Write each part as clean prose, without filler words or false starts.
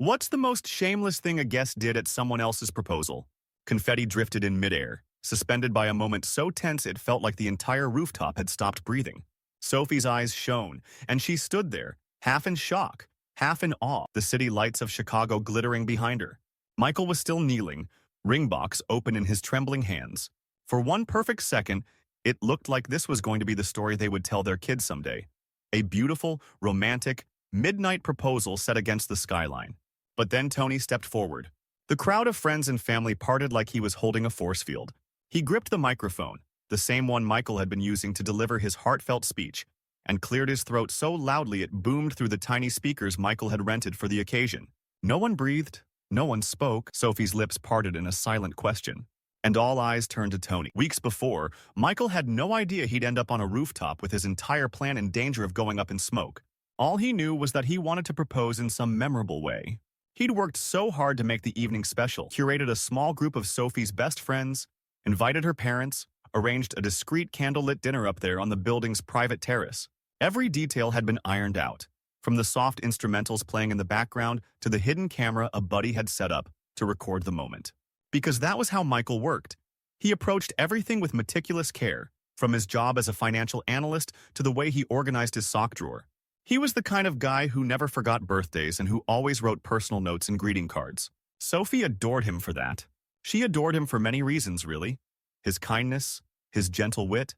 What's the most shameless thing a guest did at someone else's proposal? Confetti drifted in midair, suspended by a moment so tense it felt like the entire rooftop had stopped breathing. Sophie's eyes shone, and she stood there, half in shock, half in awe, the city lights of Chicago glittering behind her. Michael was still kneeling, ring box open in his trembling hands. For one perfect second, it looked like this was going to be the story they would tell their kids someday. A beautiful, romantic, midnight proposal set against the skyline. But then Tony stepped forward. The crowd of friends and family parted like he was holding a force field. He gripped the microphone, the same one Michael had been using to deliver his heartfelt speech, and cleared his throat so loudly it boomed through the tiny speakers Michael had rented for the occasion. No one breathed, no one spoke. Sophie's lips parted in a silent question, and all eyes turned to Tony. Weeks before, Michael had no idea he'd end up on a rooftop with his entire plan in danger of going up in smoke. All he knew was that he wanted to propose in some memorable way. He'd worked so hard to make the evening special, curated a small group of Sophie's best friends, invited her parents, arranged a discreet candlelit dinner up there on the building's private terrace. Every detail had been ironed out, from the soft instrumentals playing in the background to the hidden camera a buddy had set up to record the moment. Because that was how Michael worked. He approached everything with meticulous care, from his job as a financial analyst to the way he organized his sock drawer. He was the kind of guy who never forgot birthdays and who always wrote personal notes and greeting cards. Sophie adored him for that. She adored him for many reasons, really. His kindness, his gentle wit,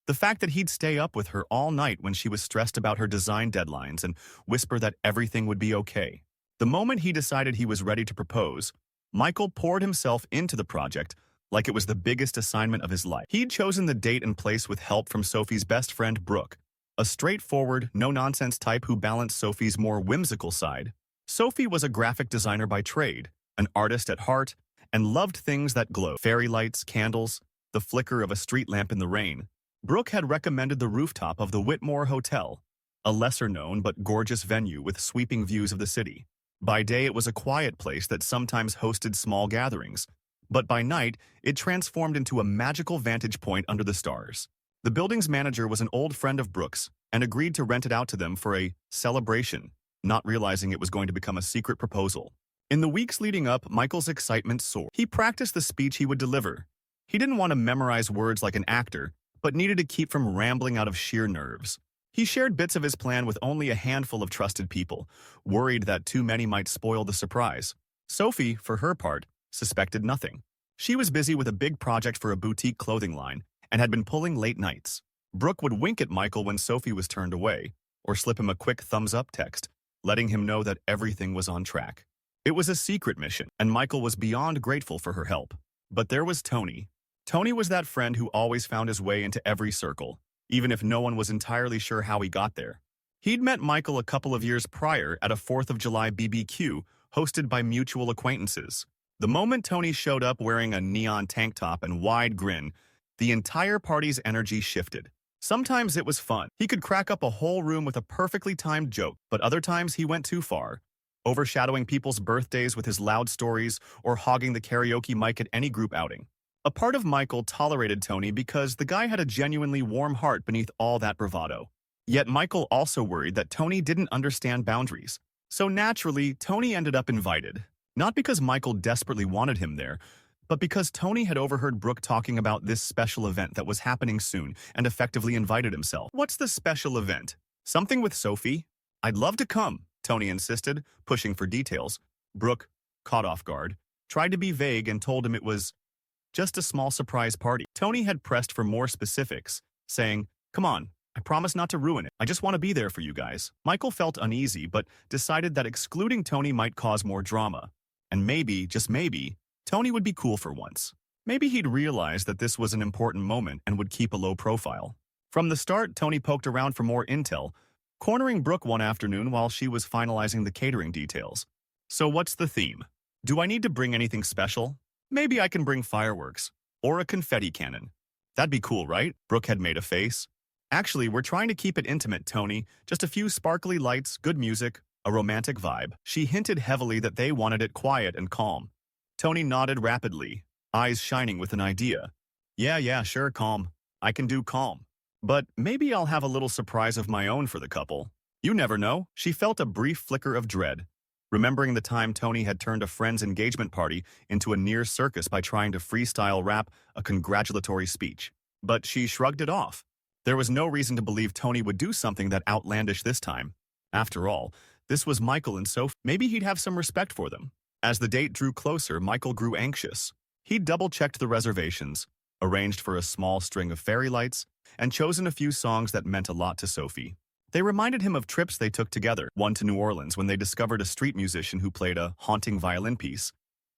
the fact that he'd stay up with her all night when she was stressed about her design deadlines and whisper that everything would be okay. The moment he decided he was ready to propose, Michael poured himself into the project like it was the biggest assignment of his life. He'd chosen the date and place with help from Sophie's best friend, Brooke, a straightforward, no-nonsense type who balanced Sophie's more whimsical side. Sophie was a graphic designer by trade, an artist at heart, and loved things that glowed. Fairy lights, candles, the flicker of a street lamp in the rain. Brooke had recommended the rooftop of the Whitmore Hotel, a lesser-known but gorgeous venue with sweeping views of the city. By day, it was a quiet place that sometimes hosted small gatherings, but by night, it transformed into a magical vantage point under the stars. The building's manager was an old friend of Brooke's and agreed to rent it out to them for a celebration, not realizing it was going to become a secret proposal. In the weeks leading up, Michael's excitement soared. He practiced the speech he would deliver. He didn't want to memorize words like an actor, but needed to keep from rambling out of sheer nerves. He shared bits of his plan with only a handful of trusted people, worried that too many might spoil the surprise. Sophie, for her part, suspected nothing. She was busy with a big project for a boutique clothing line, and had been pulling late nights. Brooke would wink at Michael when Sophie was turned away, or slip him a quick thumbs-up text, letting him know that everything was on track. It was a secret mission, and Michael was beyond grateful for her help. But there was Tony. Tony was that friend who always found his way into every circle, even if no one was entirely sure how he got there. He'd met Michael a couple of years prior at a 4th of July BBQ hosted by mutual acquaintances. The moment Tony showed up wearing a neon tank top and wide grin, the entire party's energy shifted. Sometimes it was fun. He could crack up a whole room with a perfectly timed joke, but other times he went too far, overshadowing people's birthdays with his loud stories or hogging the karaoke mic at any group outing. A part of Michael tolerated Tony because the guy had a genuinely warm heart beneath all that bravado. Yet Michael also worried that Tony didn't understand boundaries. So naturally, Tony ended up invited. Not because Michael desperately wanted him there, but because Tony had overheard Brooke talking about this special event that was happening soon and effectively invited himself. What's the special event? Something with Sophie? I'd love to come, Tony insisted, pushing for details. Brooke, caught off guard, tried to be vague and told him it was just a small surprise party. Tony had pressed for more specifics, saying, "Come on, I promise not to ruin it. I just want to be there for you guys." Michael felt uneasy, but decided that excluding Tony might cause more drama. And maybe, just maybe, Tony would be cool for once. Maybe he'd realize that this was an important moment and would keep a low profile. From the start, Tony poked around for more intel, cornering Brooke one afternoon while she was finalizing the catering details. "So what's the theme? Do I need to bring anything special? Maybe I can bring fireworks, or a confetti cannon. That'd be cool, right?" Brooke had made a face. "Actually, we're trying to keep it intimate, Tony. Just a few sparkly lights, good music, a romantic vibe." She hinted heavily that they wanted it quiet and calm. Tony nodded rapidly, eyes shining with an idea. Yeah, sure, calm. I can do calm. But maybe I'll have a little surprise of my own for the couple. You never know." She felt a brief flicker of dread, remembering the time Tony had turned a friend's engagement party into a near circus by trying to freestyle rap a congratulatory speech. But she shrugged it off. There was no reason to believe Tony would do something that outlandish this time. After all, this was Michael and Sophie. Maybe he'd have some respect for them. As the date drew closer, Michael grew anxious. He double-checked the reservations, arranged for a small string of fairy lights, and chosen a few songs that meant a lot to Sophie. They reminded him of trips they took together, one to New Orleans when they discovered a street musician who played a haunting violin piece,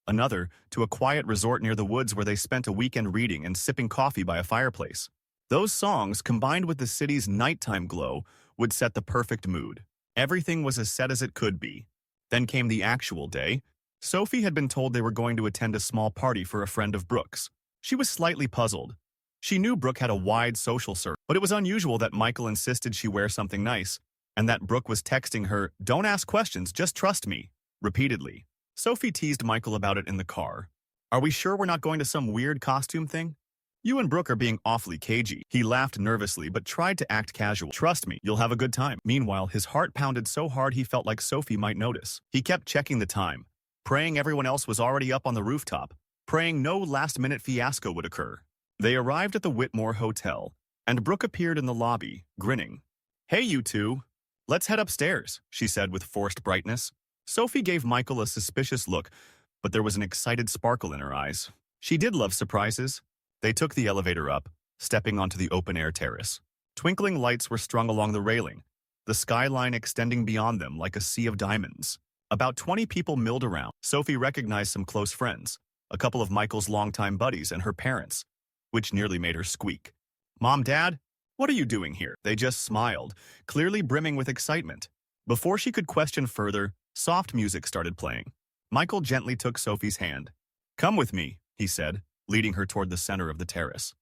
another to a quiet resort near the woods where they spent a weekend reading and sipping coffee by a fireplace. Those songs, combined with the city's nighttime glow, would set the perfect mood. Everything was as set as it could be. Then came the actual day. Sophie had been told they were going to attend a small party for a friend of Brooke's. She was slightly puzzled. She knew Brooke had a wide social circle, but it was unusual that Michael insisted she wear something nice, and that Brooke was texting her, "Don't ask questions, just trust me," repeatedly. Sophie teased Michael about it in the car. "Are we sure we're not going to some weird costume thing? You and Brooke are being awfully cagey." He laughed nervously but tried to act casual. "Trust me, you'll have a good time." Meanwhile, his heart pounded so hard he felt like Sophie might notice. He kept checking the time, praying everyone else was already up on the rooftop, praying no last-minute fiasco would occur. They arrived at the Whitmore Hotel, and Brooke appeared in the lobby, grinning. "Hey, you two. Let's head upstairs," she said with forced brightness. Sophie gave Michael a suspicious look, but there was an excited sparkle in her eyes. She did love surprises. They took the elevator up, stepping onto the open-air terrace. Twinkling lights were strung along the railing, the skyline extending beyond them like a sea of diamonds. About 20 people milled around. Sophie recognized some close friends, a couple of Michael's longtime buddies and her parents, which nearly made her squeak. "Mom, Dad, what are you doing here?" They just smiled, clearly brimming with excitement. Before she could question further, soft music started playing. Michael gently took Sophie's hand. "Come with me," he said, leading her toward the center of the terrace.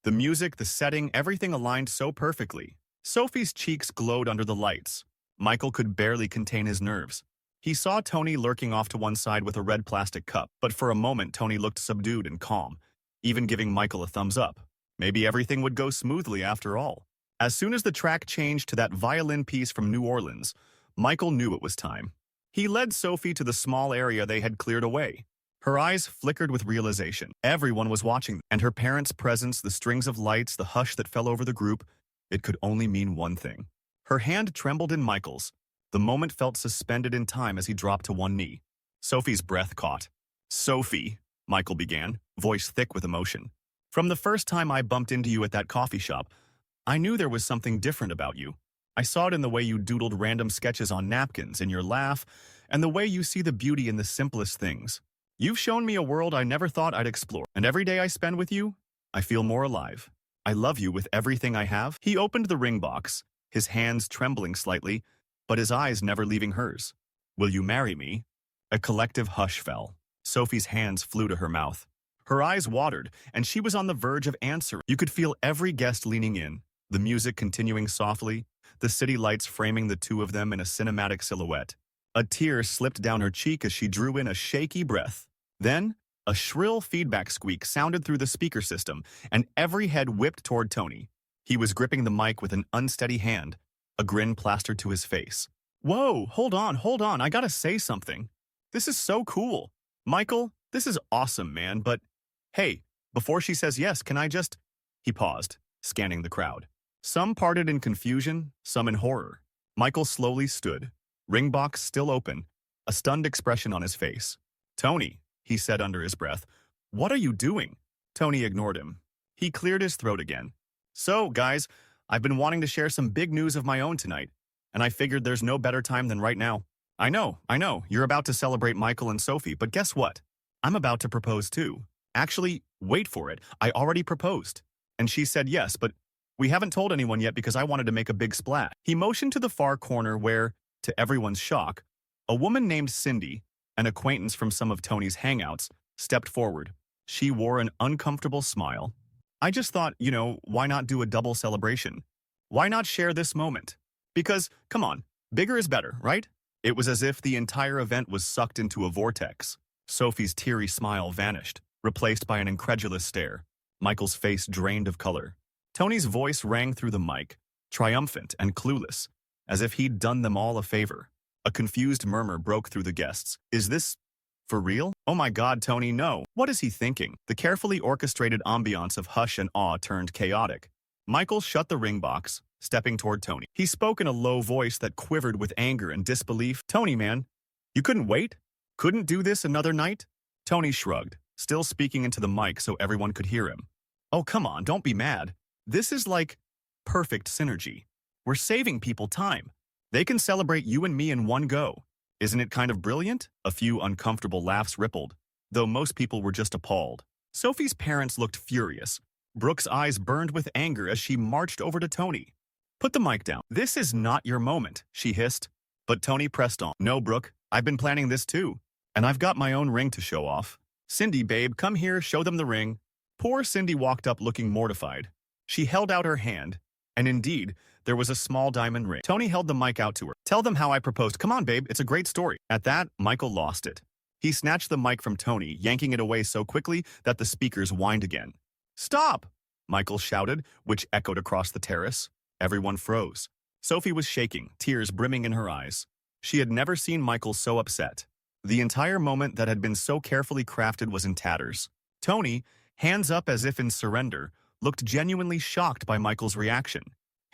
The music, the setting, everything aligned so perfectly. Sophie's cheeks glowed under the lights. Michael could barely contain his nerves. He saw Tony lurking off to one side with a red plastic cup, but for a moment Tony looked subdued and calm, even giving Michael a thumbs up. Maybe everything would go smoothly after all. As soon as the track changed to that violin piece from New Orleans, Michael knew it was time. He led Sophie to the small area they had cleared away. Her eyes flickered with realization. Everyone was watching, and her parents' presence, the strings of lights, the hush that fell over the group, it could only mean one thing. Her hand trembled in Michael's. The moment felt suspended in time as he dropped to one knee. Sophie's breath caught. "Sophie," Michael began, voice thick with emotion. "From the first time I bumped into you at that coffee shop, I knew there was something different about you. I saw it in the way you doodled random sketches on napkins, in your laugh, and the way you see the beauty in the simplest things. You've shown me a world I never thought I'd explore, and every day I spend with you, I feel more alive. I love you with everything I have." He opened the ring box, his hands trembling slightly, but his eyes never leaving hers. "Will you marry me?" A collective hush fell. Sophie's hands flew to her mouth. Her eyes watered, and she was on the verge of answering. You could feel every guest leaning in, the music continuing softly, the city lights framing the two of them in a cinematic silhouette. A tear slipped down her cheek as she drew in a shaky breath. Then, a shrill feedback squeak sounded through the speaker system, and every head whipped toward Tony. He was gripping the mic with an unsteady hand, a grin plastered to his face. "Whoa, hold on, I gotta say something. This is so cool. Michael, this is awesome, man, but hey, before she says yes, can I just—" He paused, scanning the crowd. Some parted in confusion, some in horror. Michael slowly stood, ring box still open, a stunned expression on his face. "Tony," he said under his breath, "what are you doing?" Tony ignored him. He cleared his throat again. "So, guys, I've been wanting to share some big news of my own tonight, and I figured there's no better time than right now. I know, you're about to celebrate Michael and Sophie, but guess what? I'm about to propose too. Actually, wait for it, I already proposed." And she said yes, but we haven't told anyone yet because I wanted to make a big splash. He motioned to the far corner where, to everyone's shock, a woman named Cindy, an acquaintance from some of Tony's hangouts, stepped forward. She wore an uncomfortable smile. "I just thought, why not do a double celebration? Why not share this moment? Because, come on, bigger is better, right?" It was as if the entire event was sucked into a vortex. Sophie's teary smile vanished, replaced by an incredulous stare. Michael's face drained of color. Tony's voice rang through the mic, triumphant and clueless, as if he'd done them all a favor. A confused murmur broke through the guests. Is this for real? Oh my god, Tony, no. What is he thinking? The carefully orchestrated ambiance of hush and awe turned chaotic. Michael shut the ring box, stepping toward Tony. He spoke in a low voice that quivered with anger and disbelief. Tony, man, you couldn't wait? Couldn't do this another night? Tony shrugged, still speaking into the mic so everyone could hear him. Oh, come on, don't be mad. This is like perfect synergy. We're saving people time. They can celebrate you and me in one go. Isn't it kind of brilliant? A few uncomfortable laughs rippled, though most people were just appalled. Sophie's parents looked furious. Brooke's eyes burned with anger as she marched over to Tony. Put the mic down. This is not your moment, she hissed. But Tony pressed on. No, Brooke, I've been planning this too. And I've got my own ring to show off. Cindy, babe, come here, show them the ring. Poor Cindy walked up looking mortified. She held out her hand, and indeed, there was a small diamond ring. Tony held the mic out to her. Tell them how I proposed. Come on, babe, it's a great story. At that, Michael lost it. He snatched the mic from Tony, yanking it away so quickly that the speakers whined again. Stop! Michael shouted, which echoed across the terrace. Everyone froze. Sophie was shaking, tears brimming in her eyes. She had never seen Michael so upset. The entire moment that had been so carefully crafted was in tatters. Tony, hands up as if in surrender, looked genuinely shocked by Michael's reaction.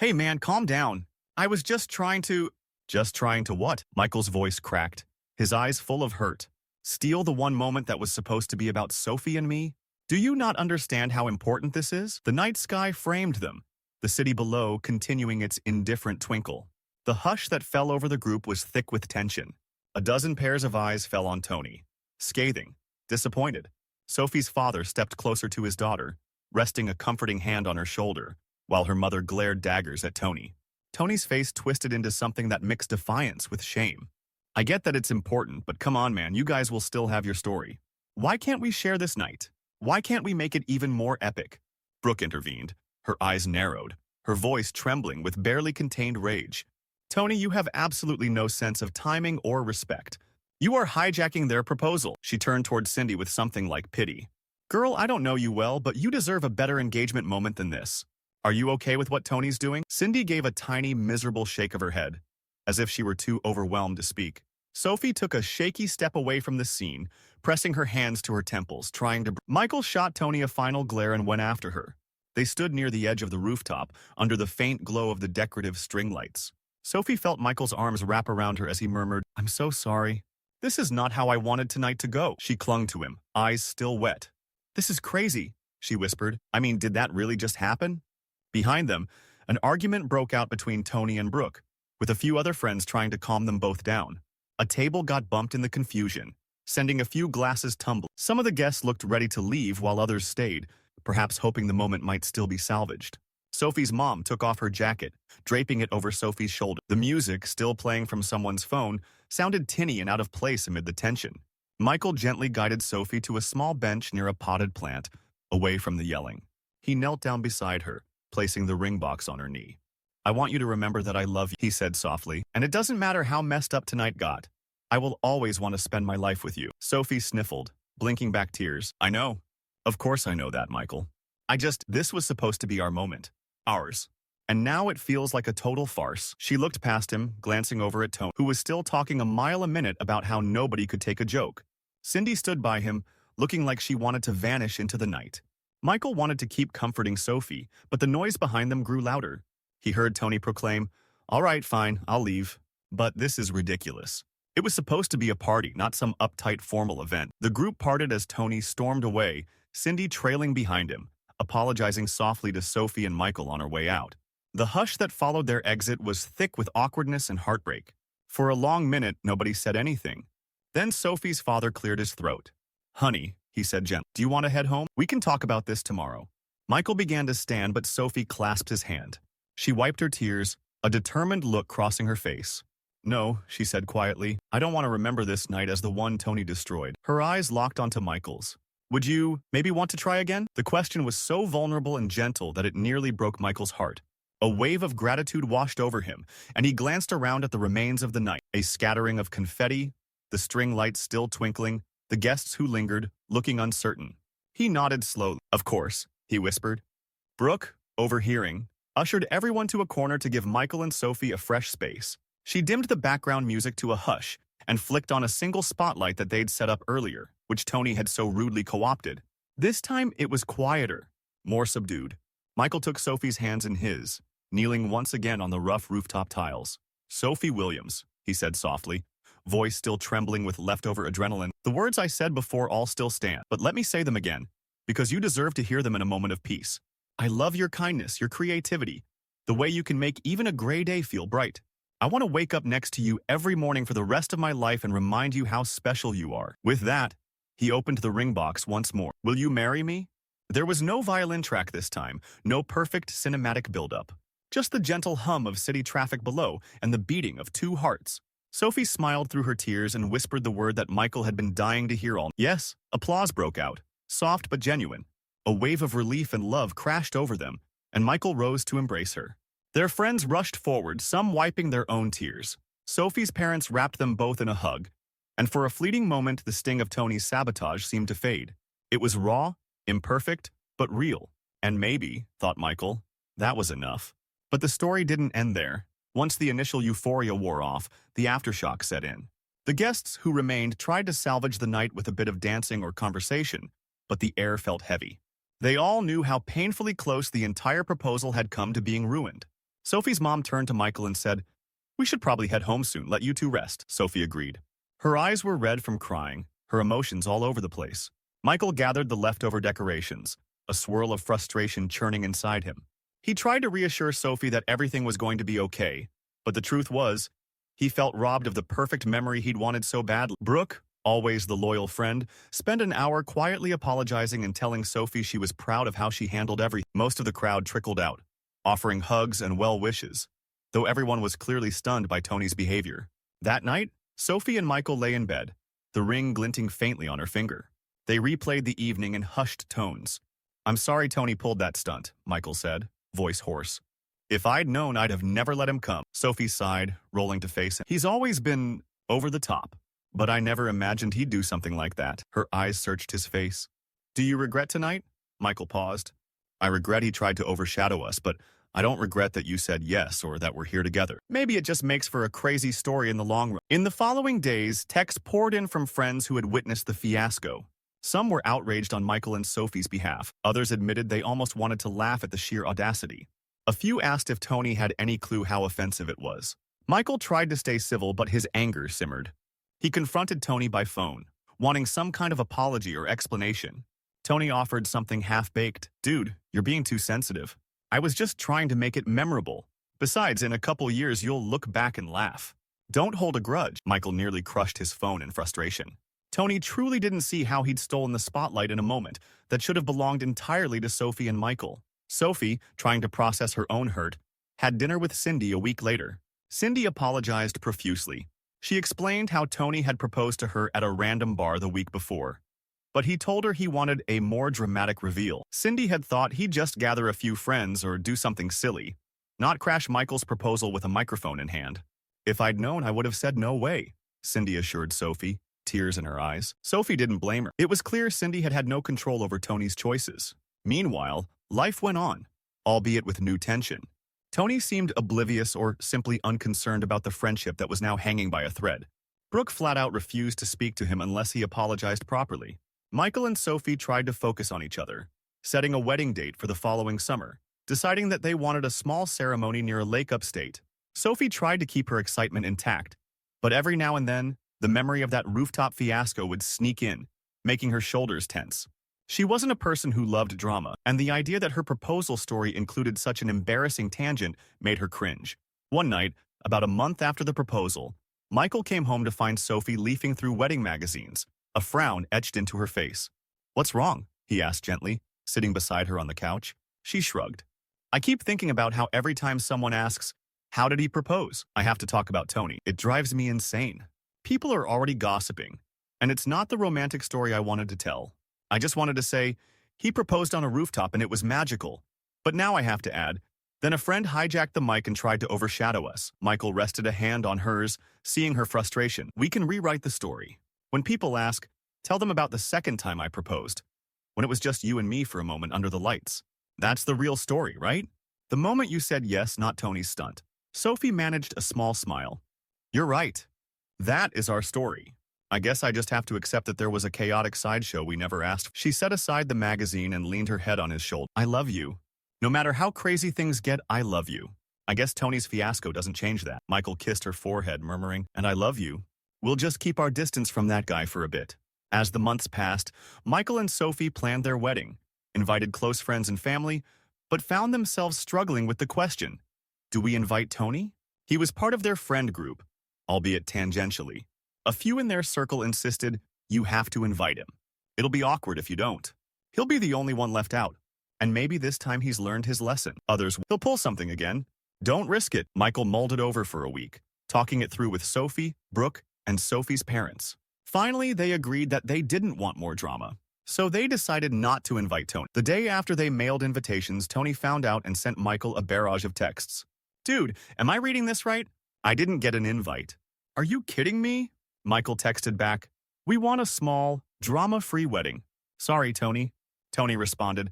Hey man, calm down. I was just trying to... Just trying to what? Michael's voice cracked, his eyes full of hurt. Steal the one moment that was supposed to be about Sophie and me? Do you not understand how important this is? The night sky framed them, the city below continuing its indifferent twinkle. The hush that fell over the group was thick with tension. A dozen pairs of eyes fell on Tony. Scathing, disappointed. Sophie's father stepped closer to his daughter, resting a comforting hand on her shoulder, while her mother glared daggers at Tony. Tony's face twisted into something that mixed defiance with shame. I get that it's important, but come on, man, you guys will still have your story. Why can't we share this night? Why can't we make it even more epic? Brooke intervened, her eyes narrowed, her voice trembling with barely contained rage. Tony, you have absolutely no sense of timing or respect. You are hijacking their proposal. She turned toward Cindy with something like pity. Girl, I don't know you well, but you deserve a better engagement moment than this. Are you okay with what Tony's doing? Cindy gave a tiny, miserable shake of her head, as if she were too overwhelmed to speak. Sophie took a shaky step away from the scene, pressing her hands to her temples, trying to... Michael shot Tony a final glare and went after her. They stood near the edge of the rooftop, under the faint glow of the decorative string lights. Sophie felt Michael's arms wrap around her as he murmured, I'm so sorry. This is not how I wanted tonight to go. She clung to him, eyes still wet. This is crazy, she whispered. I mean, did that really just happen? Behind them, an argument broke out between Tony and Brooke, with a few other friends trying to calm them both down. A table got bumped in the confusion, sending a few glasses tumbling. Some of the guests looked ready to leave while others stayed, perhaps hoping the moment might still be salvaged. Sophie's mom took off her jacket, draping it over Sophie's shoulder. The music, still playing from someone's phone, sounded tinny and out of place amid the tension. Michael gently guided Sophie to a small bench near a potted plant, away from the yelling. He knelt down beside her, placing the ring box on her knee. I want you to remember that I love you, he said softly, and it doesn't matter how messed up tonight got. I will always want to spend my life with you. Sophie sniffled, blinking back tears. I know. Of course I know that, Michael. This was supposed to be our moment. Ours. And now it feels like a total farce. She looked past him, glancing over at Tony, who was still talking a mile a minute about how nobody could take a joke. Cindy stood by him, looking like she wanted to vanish into the night. Michael wanted to keep comforting Sophie, but the noise behind them grew louder. He heard Tony proclaim, All right, fine, I'll leave. But this is ridiculous. It was supposed to be a party, not some uptight formal event. The group parted as Tony stormed away, Cindy trailing behind him, apologizing softly to Sophie and Michael on her way out. The hush that followed their exit was thick with awkwardness and heartbreak. For a long minute, nobody said anything. Then Sophie's father cleared his throat. Honey, he said gently, do you want to head home? We can talk about this tomorrow. Michael began to stand, but Sophie clasped his hand. She wiped her tears, a determined look crossing her face. No, she said quietly, I don't want to remember this night as the one Tony destroyed. Her eyes locked onto Michael's. Would you maybe want to try again? The question was so vulnerable and gentle that it nearly broke Michael's heart. A wave of gratitude washed over him, and he glanced around at the remains of the night. A scattering of confetti, the string lights still twinkling, the guests who lingered, looking uncertain. He nodded slowly. Of course, he whispered. Brooke, overhearing, ushered everyone to a corner to give Michael and Sophie a fresh space. She dimmed the background music to a hush and flicked on a single spotlight that they'd set up earlier, which Tony had so rudely co-opted. This time it was quieter, more subdued. Michael took Sophie's hands in his, kneeling once again on the rough rooftop tiles. "Sophie Williams," he said softly, voice still trembling with leftover adrenaline. "The words I said before all still stand, but let me say them again, because you deserve to hear them in a moment of peace. I love your kindness, your creativity, the way you can make even a gray day feel bright. I want to wake up next to you every morning for the rest of my life and remind you how special you are." With that, he opened the ring box once more. "Will you marry me?" There was no violin track this time, no perfect cinematic buildup. Just the gentle hum of city traffic below and the beating of two hearts. Sophie smiled through her tears and whispered the word that Michael had been dying to hear all. Yes, applause broke out, soft but genuine. A wave of relief and love crashed over them, and Michael rose to embrace her. Their friends rushed forward, some wiping their own tears. Sophie's parents wrapped them both in a hug, and for a fleeting moment the sting of Tony's sabotage seemed to fade. It was raw, imperfect, but real. And maybe, thought Michael, that was enough. But the story didn't end there. Once the initial euphoria wore off, the aftershock set in. The guests who remained tried to salvage the night with a bit of dancing or conversation, but the air felt heavy. They all knew how painfully close the entire proposal had come to being ruined. Sophie's mom turned to Michael and said, "We should probably head home soon, let you two rest," Sophie agreed. Her eyes were red from crying, her emotions all over the place. Michael gathered the leftover decorations, a swirl of frustration churning inside him. He tried to reassure Sophie that everything was going to be okay, but the truth was, he felt robbed of the perfect memory he'd wanted so badly. Brooke, always the loyal friend, spent an hour quietly apologizing and telling Sophie she was proud of how she handled everything. Most of the crowd trickled out, offering hugs and well wishes, though everyone was clearly stunned by Tony's behavior. That night, Sophie and Michael lay in bed, the ring glinting faintly on her finger. They replayed the evening in hushed tones. "I'm sorry Tony pulled that stunt," Michael said, voice hoarse. "If I'd known, I'd have never let him come." Sophie sighed, rolling to face him. "He's always been over the top, but I never imagined he'd do something like that." Her eyes searched his face. "Do you regret tonight?" Michael paused. "I regret he tried to overshadow us, but I don't regret that you said yes or that we're here together. Maybe it just makes for a crazy story in the long run." In the following days, texts poured in from friends who had witnessed the fiasco. Some were outraged on Michael and Sophie's behalf. Others admitted they almost wanted to laugh at the sheer audacity. A few asked if Tony had any clue how offensive it was. Michael tried to stay civil, but his anger simmered. He confronted Tony by phone, wanting some kind of apology or explanation. Tony offered something half-baked. "Dude, you're being too sensitive. I was just trying to make it memorable. Besides, in a couple years, you'll look back and laugh. Don't hold a grudge." Michael nearly crushed his phone in frustration. Tony truly didn't see how he'd stolen the spotlight in a moment that should have belonged entirely to Sophie and Michael. Sophie, trying to process her own hurt, had dinner with Cindy a week later. Cindy apologized profusely. She explained how Tony had proposed to her at a random bar the week before, but he told her he wanted a more dramatic reveal. Cindy had thought he'd just gather a few friends or do something silly, not crash Michael's proposal with a microphone in hand. "If I'd known, I would have said no way," Cindy assured Sophie, tears in her eyes. Sophie didn't blame her. It was clear Cindy had no control over Tony's choices. Meanwhile, life went on, albeit with new tension. Tony seemed oblivious or simply unconcerned about the friendship that was now hanging by a thread. Brooke flat out refused to speak to him unless he apologized properly. Michael and Sophie tried to focus on each other, setting a wedding date for the following summer, deciding that they wanted a small ceremony near a lake upstate. Sophie tried to keep her excitement intact, but every now and then, the memory of that rooftop fiasco would sneak in, making her shoulders tense. She wasn't a person who loved drama, and the idea that her proposal story included such an embarrassing tangent made her cringe. One night, about a month after the proposal, Michael came home to find Sophie leafing through wedding magazines, a frown etched into her face. "What's wrong?" he asked gently, sitting beside her on the couch. She shrugged. "I keep thinking about how every time someone asks, 'How did he propose?' I have to talk about Tony. It drives me insane. People are already gossiping, and it's not the romantic story I wanted to tell. I just wanted to say, he proposed on a rooftop and it was magical. But now I have to add, then a friend hijacked the mic and tried to overshadow us." Michael rested a hand on hers, seeing her frustration. "We can rewrite the story. When people ask, tell them about the second time I proposed, when it was just you and me for a moment under the lights. That's the real story, right? The moment you said yes, not Tony's stunt." Sophie managed a small smile. You're right. That is our story. I guess I just have to accept that there was a chaotic sideshow we never asked. She set aside the magazine and leaned her head on his shoulder. I love you. No matter how crazy things get, I love you. I guess Tony's fiasco doesn't change that. Michael kissed her forehead, murmuring, and I love you. We'll just keep our distance from that guy for a bit. As the months passed, Michael and Sophie planned their wedding, invited close friends and family, but found themselves struggling with the question, do we invite Tony? He was part of their friend group, albeit tangentially. A few in their circle insisted, you have to invite him. It'll be awkward if you don't. He'll be the only one left out. And maybe this time he's learned his lesson. Others, he'll pull something again. Don't risk it. Michael mulled it over for a week, talking it through with Sophie, Brooke, and Sophie's parents. Finally, they agreed that they didn't want more drama. So they decided not to invite Tony. The day after they mailed invitations, Tony found out and sent Michael a barrage of texts. Dude, am I reading this right? I didn't get an invite. Are you kidding me? Michael texted back, we want a small, drama-free wedding. Sorry, Tony. Tony responded,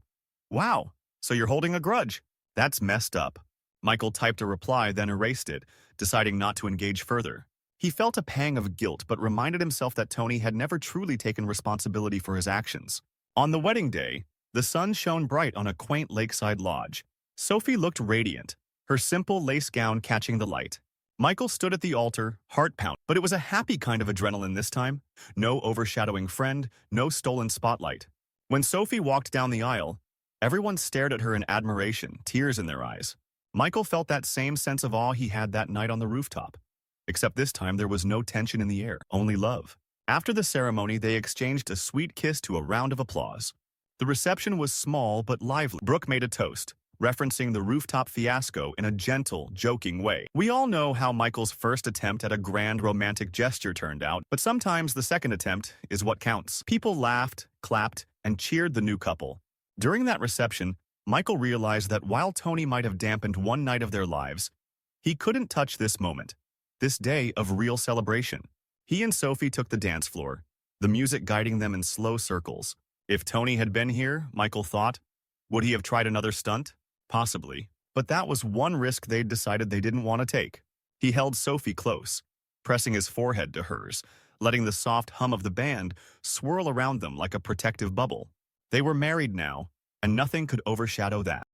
wow, so you're holding a grudge. That's messed up. Michael typed a reply, then erased it, deciding not to engage further. He felt a pang of guilt, but reminded himself that Tony had never truly taken responsibility for his actions. On the wedding day, the sun shone bright on a quaint lakeside lodge. Sophie looked radiant, her simple lace gown catching the light. Michael stood at the altar, heart pounding, but it was a happy kind of adrenaline this time. No overshadowing friend, no stolen spotlight. When Sophie walked down the aisle, everyone stared at her in admiration, tears in their eyes. Michael felt that same sense of awe he had that night on the rooftop. Except this time there was no tension in the air, only love. After the ceremony, they exchanged a sweet kiss to a round of applause. The reception was small but lively. Brooke made a toast, referencing the rooftop fiasco in a gentle, joking way. We all know how Michael's first attempt at a grand romantic gesture turned out, but sometimes the second attempt is what counts. People laughed, clapped, and cheered the new couple. During that reception, Michael realized that while Tony might have dampened one night of their lives, he couldn't touch this moment, this day of real celebration. He and Sophie took the dance floor, the music guiding them in slow circles. If Tony had been here, Michael thought, would he have tried another stunt? Possibly, but that was one risk they'd decided they didn't want to take. He held Sophie close, pressing his forehead to hers, letting the soft hum of the band swirl around them like a protective bubble. They were married now, and nothing could overshadow that.